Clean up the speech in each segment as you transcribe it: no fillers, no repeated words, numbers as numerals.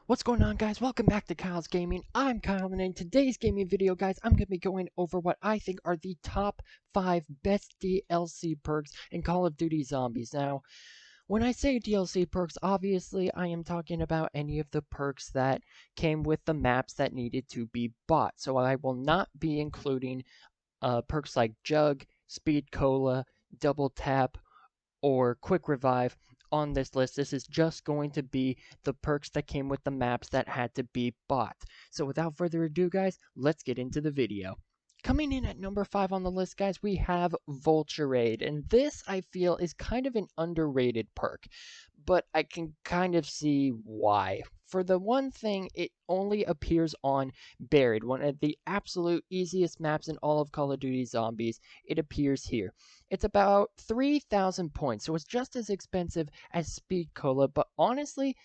What's going on, guys? Welcome back to Kyle's Gaming. I'm Kyle, and in today's gaming video, guys, I'm going to be going over what I think are the top 5 best DLC perks in Call of Duty Zombies. Now, when I say DLC perks, obviously I am talking about any of the perks that came with the maps that needed to be bought. So I will not be including perks like Jug, Speed Cola, Double Tap, or Quick Revive on this list. This is just going to be the perks that came with the maps that had to be bought. So without further ado, guys, let's get into the video. Coming in at number 5 on the list, guys, we have Vulture Raid, and this I feel is kind of an underrated perk, but I can kind of see why. For the one thing, it only appears on Buried, one of the absolute easiest maps in all of Call of Duty Zombies. It appears here. It's about 3,000 points, so it's just as expensive as Speed Cola, but honestly,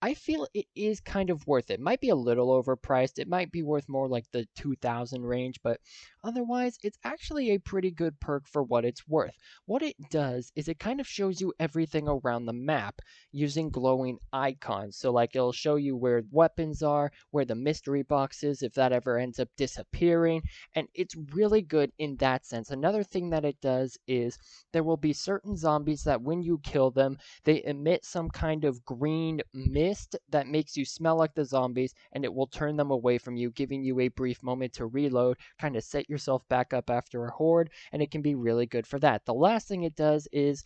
I feel it is kind of worth it. Might be a little overpriced. It might be worth more like the 2,000 range, but otherwise, it's actually a pretty good perk for what it's worth. What it does is it kind of shows you everything around the map using glowing icons. So like it'll show you where weapons are, where the mystery box is, if that ever ends up disappearing, and it's really good in that sense. Another thing that it does is there will be certain zombies that when you kill them, they emit some kind of green mist that makes you smell like the zombies, and it will turn them away from you, giving you a brief moment to reload, kind of set yourself back up after a horde, and it can be really good for that. The last thing it does is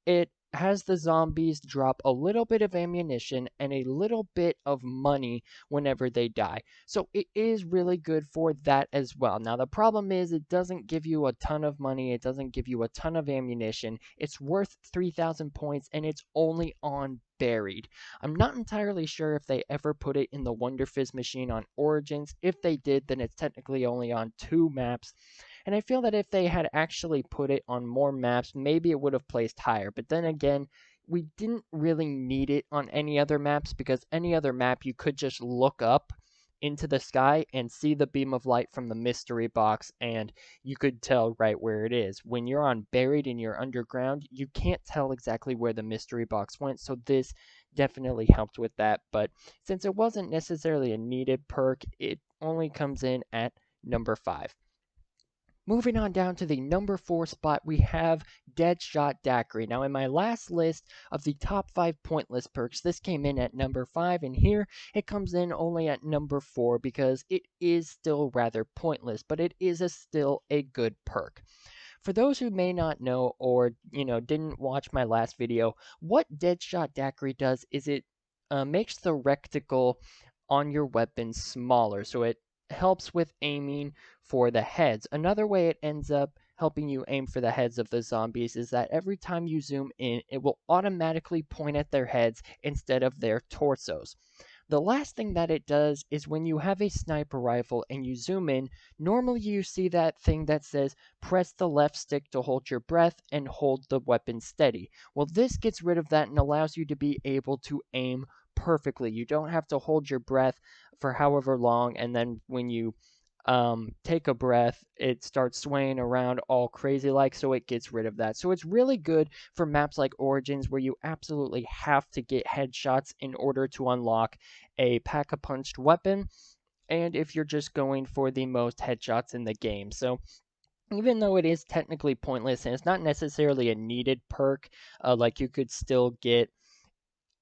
it has the zombies drop a little bit of ammunition and a little bit of money whenever they die. So it is really good for that as well. Now, the problem is it doesn't give you a ton of money, it doesn't give you a ton of ammunition. It's worth 3,000 points and it's only on Buried. I'm not entirely sure if they ever put it in the Wonder Fizz machine on Origins. If they did, then it's technically only on 2 maps. And I feel that if they had actually put it on more maps, maybe it would have placed higher. But then again, we didn't really need it on any other maps because any other map you could just look up into the sky and see the beam of light from the mystery box, and you could tell right where it is. When you're on Buried and you're underground, you can't tell exactly where the mystery box went, so this definitely helped with that. But since it wasn't necessarily a needed perk, it only comes in at number 5. Moving on down to the number 4 spot, we have Deadshot Daiquiri. Now, in my last list of the top 5 pointless perks, this came in at number 5, and here it comes in only at number 4 because it is still rather pointless, but it is still a good perk. For those who may not know or, didn't watch my last video, what Deadshot Daiquiri does is it makes the reticle on your weapon smaller, so it helps with aiming for the heads. Another way it ends up helping you aim for the heads of the zombies is that every time you zoom in, it will automatically point at their heads instead of their torsos. The last thing that it does is when you have a sniper rifle and you zoom in, normally you see that thing that says press the left stick to hold your breath and hold the weapon steady. Well, this gets rid of that and allows you to be able to aim perfectly. You don't have to hold your breath for however long, and then when you take a breath, it starts swaying around all crazy like, so it gets rid of that. So it's really good for maps like Origins where you absolutely have to get headshots in order to unlock a pack-a-punched weapon, and if you're just going for the most headshots in the game. So even though it is technically pointless and it's not necessarily a needed perk, like you could still get.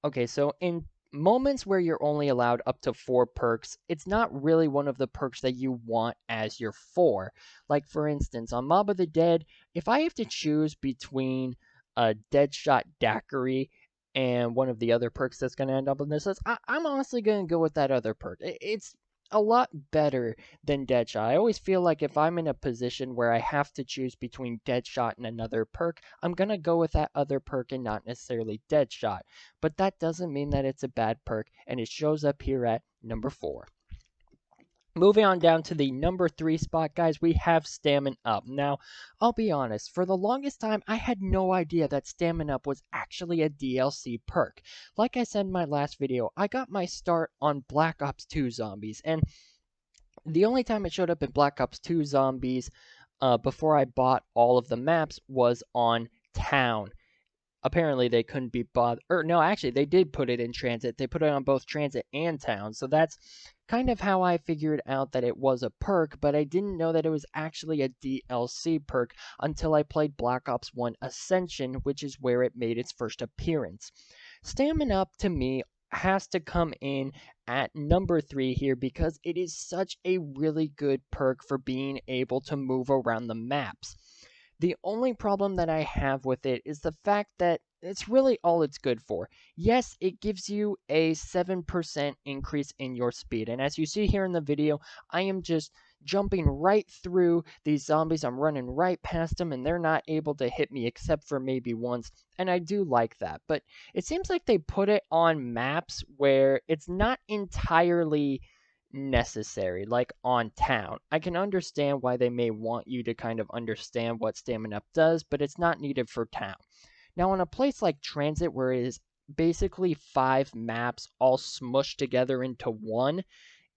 Okay, so in moments where you're only allowed up to 4 perks, it's not really one of the perks that you want as your 4. Like, for instance, on Mob of the Dead, if I have to choose between a Deadshot Daiquiri and one of the other perks that's going to end up on this list, I'm honestly going to go with that other perk. It's a lot better than Deadshot. I always feel like if I'm in a position where I have to choose between Deadshot and another perk, I'm going to go with that other perk and not necessarily Deadshot. But that doesn't mean that it's a bad perk, and it shows up here at number 4. Moving on down to the number 3 spot, guys, we have Stamina Up. Now, I'll be honest, for the longest time, I had no idea that Stamina Up was actually a DLC perk. Like I said in my last video, I got my start on Black Ops 2 Zombies, and the only time it showed up in Black Ops 2 Zombies before I bought all of the maps was on Town. apparently they couldn't be bothered. Or no, actually, they did put it in transit. They put it on both transit and town. So that's kind of how I figured out that it was a perk, but I didn't know that it was actually a DLC perk until I played Black Ops 1 Ascension, which is where it made its first appearance. Stamina Up to me has to come in at number 3 here because it is such a really good perk for being able to move around the maps. The only problem that I have with it is the fact that it's really all it's good for. Yes, it gives you a 7% increase in your speed. And as you see here in the video, I am just jumping right through these zombies. I'm running right past them and they're not able to hit me except for maybe once. And I do like that. But it seems like they put it on maps where it's not entirely necessary, like on town. I can understand why they may want you to kind of understand what Stamina Up does, but it's not needed for town. Now, on a place like Transit, where it is basically 5 maps all smushed together into one,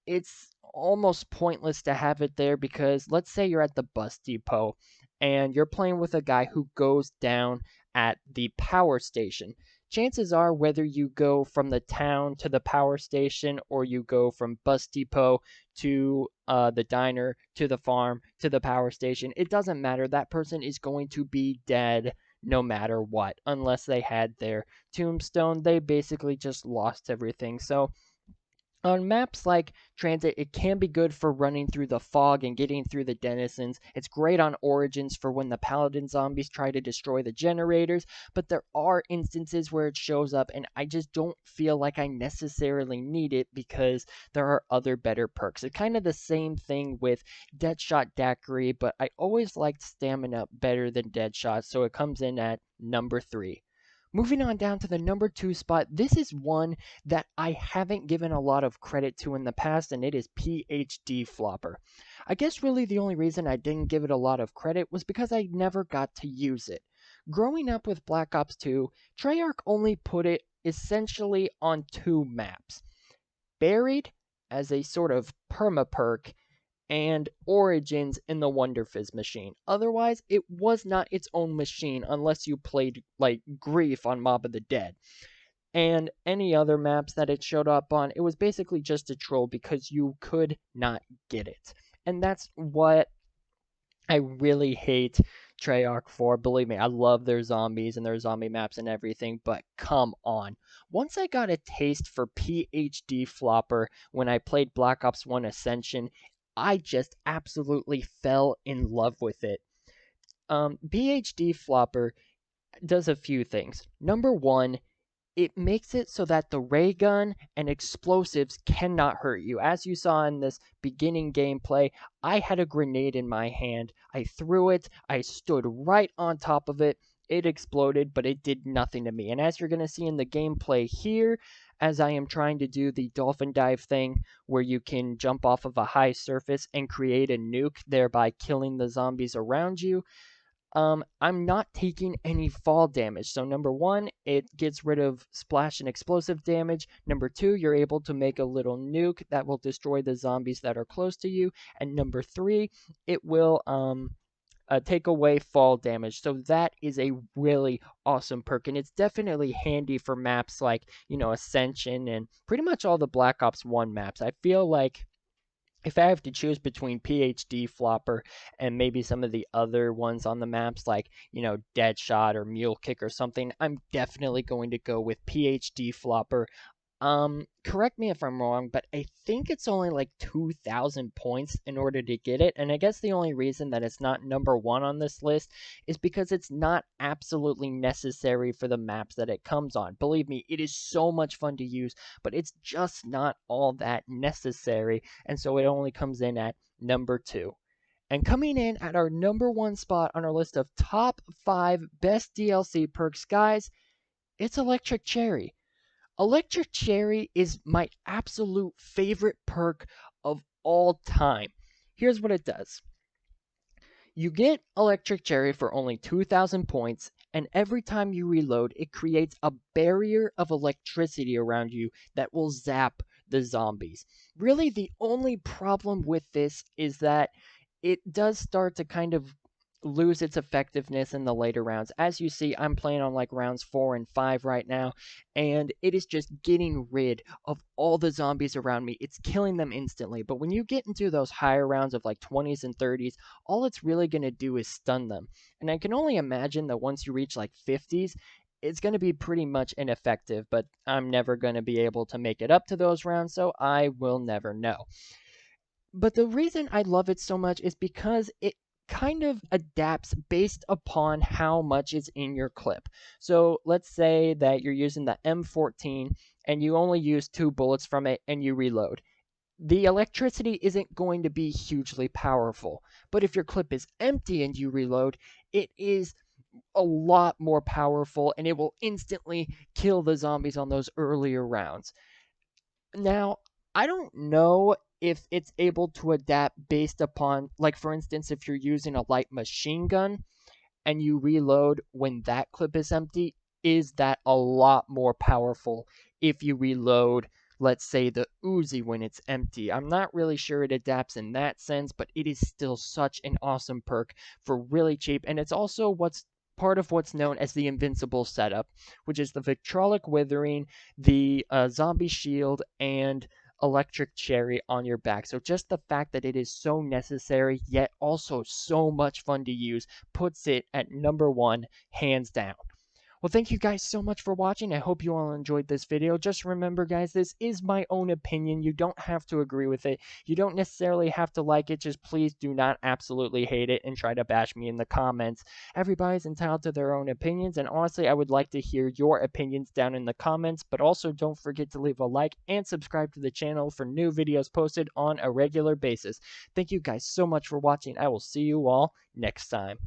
it's almost pointless to have it there because let's say you're at the bus depot and you're playing with a guy who goes down at the power station. Chances are, whether you go from the town to the power station or you go from bus depot to the diner to the farm to the power station, it doesn't matter. That person is going to be dead no matter what, unless they had their tombstone. They basically just lost everything. So on maps like Transit, it can be good for running through the fog and getting through the denizens. It's great on Origins for when the Paladin zombies try to destroy the generators, but there are instances where it shows up and I just don't feel like I necessarily need it because there are other better perks. It's kind of the same thing with Deadshot Daiquiri, but I always liked Stamina better than Deadshot, so it comes in at number 3. Moving on down to the number 2 spot, this is one that I haven't given a lot of credit to in the past, and it is PhD Flopper. I guess really the only reason I didn't give it a lot of credit was because I never got to use it. Growing up with Black Ops 2, Treyarch only put it essentially on 2 maps. Buried as a sort of perma perk and Origins in the Wonder Fizz machine. Otherwise, it was not its own machine unless you played like Grief on Mob of the Dead. And any other maps that it showed up on, it was basically just a troll because you could not get it. And that's what I really hate Treyarch for. Believe me, I love their zombies and their zombie maps and everything, but come on. Once I got a taste for PhD Flopper when I played Black Ops 1 Ascension, I just absolutely fell in love with it. PhD Flopper does a few things. Number one, it makes it so that the ray gun and explosives cannot hurt you. As you saw in this beginning gameplay, I had a grenade in my hand. I threw it, I stood right on top of it. It exploded, but it did nothing to me. And as you're going to see in the gameplay here, as I am trying to do the dolphin dive thing where you can jump off of a high surface and create a nuke, thereby killing the zombies around you, I'm not taking any fall damage. So number one, it gets rid of splash and explosive damage. Number two, you're able to make a little nuke that will destroy the zombies that are close to you. And number three, it will take away fall damage. So that is a really awesome perk, and it's definitely handy for maps like Ascension and pretty much all the Black Ops 1 maps. I feel like if I have to choose between PhD Flopper and maybe some of the other ones on the maps, like, Deadshot or Mule Kick or something, I'm definitely going to go with PhD Flopper. Correct me if I'm wrong, but I think it's only like 2,000 points in order to get it. And I guess the only reason that it's not number 1 on this list is because it's not absolutely necessary for the maps that it comes on. Believe me, it is so much fun to use, but it's just not all that necessary. And so it only comes in at number 2. And coming in at our number 1 spot on our list of top 5 best DLC perks, guys, it's Electric Cherry. Electric Cherry is my absolute favorite perk of all time. Here's what it does. You get Electric Cherry for only 2,000 points, and every time you reload, it creates a barrier of electricity around you that will zap the zombies. Really, the only problem with this is that it does start to kind of lose its effectiveness in the later rounds. As you see, I'm playing on like rounds 4 and 5 right now, and it is just getting rid of all the zombies around me. It's killing them instantly. But when you get into those higher rounds of like 20s and 30s, all it's really going to do is stun them. And I can only imagine that once you reach like 50s, it's going to be pretty much ineffective, but I'm never going to be able to make it up to those rounds, so I will never know. But the reason I love it so much is because it kind of adapts based upon how much is in your clip. So let's say that you're using the M14 and you only use 2 bullets from it and you reload. The electricity isn't going to be hugely powerful. But if your clip is empty and you reload, it is a lot more powerful and it will instantly kill the zombies on those earlier rounds. Now, I don't know if it's able to adapt based upon, like, for instance, if you're using a light machine gun and you reload when that clip is empty, is that a lot more powerful if you reload, let's say, the Uzi when it's empty? I'm not really sure it adapts in that sense, but it is still such an awesome perk for really cheap, and it's also what's part of what's known as the invincible setup, which is the Victrolic Withering, the Zombie Shield, and Electric Cherry on your back. So just the fact that it is so necessary, yet also so much fun to use, puts it at number one, hands down. Well, thank you guys so much for watching. I hope you all enjoyed this video. Just remember, guys, this is my own opinion. You don't have to agree with it. You don't necessarily have to like it. Just please do not absolutely hate it and try to bash me in the comments. Everybody's entitled to their own opinions, and honestly, I would like to hear your opinions down in the comments. But also, don't forget to leave a like and subscribe to the channel for new videos posted on a regular basis. Thank you guys so much for watching. I will see you all next time.